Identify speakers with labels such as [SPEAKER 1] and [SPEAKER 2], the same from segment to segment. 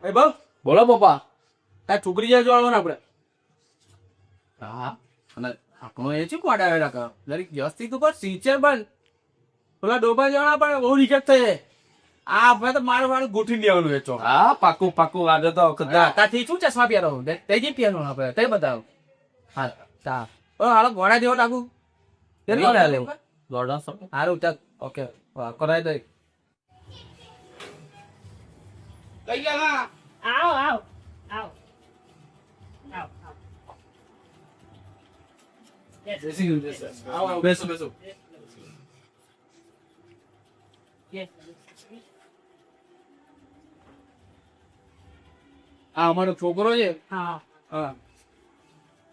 [SPEAKER 1] એ બહુ
[SPEAKER 2] બોલો પપ્પા.
[SPEAKER 1] આ છોકરી જાય જોડવાનું આપણે.
[SPEAKER 2] હા અને આપણો એ શું કોડ આવે રાખો જરીક વ્યવસ્થિત ઉપર
[SPEAKER 1] સિંચર બન પેલા ડોબા જવાના પણ બહુ રિજેક્ટ થઈ જાય. આ આપણે તો મારું વાળું ગોઠવી દેવાનું એ ચોક.
[SPEAKER 2] હા પાકું પાકું આજે તો
[SPEAKER 1] તાથી શું ચશ્મા પહેરો તે જે પહેરવાનું આપણે તે બતાવો. હા તા હાલો ઘોડા જેવો લાગુ
[SPEAKER 2] ઘોડા લેવું. દોડા સર
[SPEAKER 1] સારું ચાલ ઓકે કરાવી દઈ. કઈ ગયા
[SPEAKER 3] આવો આવો આવો આવો
[SPEAKER 1] આવો બેસો બેસો. આ અમારો છોકરો છે.
[SPEAKER 3] હા
[SPEAKER 1] હા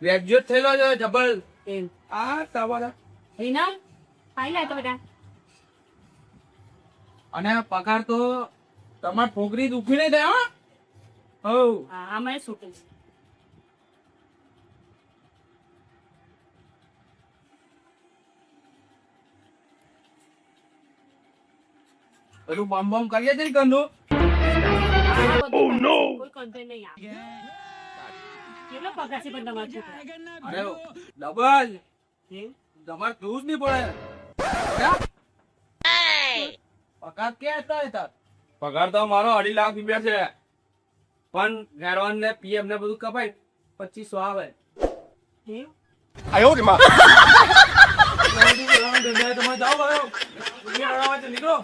[SPEAKER 1] ગ્રેજ્યુએટ થયેલો છે જબલ.
[SPEAKER 3] એમ
[SPEAKER 1] આ તમારા
[SPEAKER 3] રીના ખાઈ લે તો બેટા
[SPEAKER 1] અને પગાર તો તમાર છોકરી દુખી નહીં થાય હો.
[SPEAKER 3] હા આમાં શું કહે
[SPEAKER 1] બધું બમ બમ કરીએ છે ને કંદુ.
[SPEAKER 3] કોઈ કન્ટેન્ટ નહીં આવે કેટલો પગાર છે પણ તમારા છોકરા
[SPEAKER 1] અરે ડબલ
[SPEAKER 3] એમ
[SPEAKER 1] તમારે દૂધ નહીં પડે. ક્યાં? પગાર ક્યાં હતા એ તાર? પગાર તો મારો 2.5 લાખ રૂપિયા છે પણ ગારવાન ને પીએમ ને બધું કપાય 2500 આવે.
[SPEAKER 3] એમ
[SPEAKER 1] તમે જાઓ નીકળો.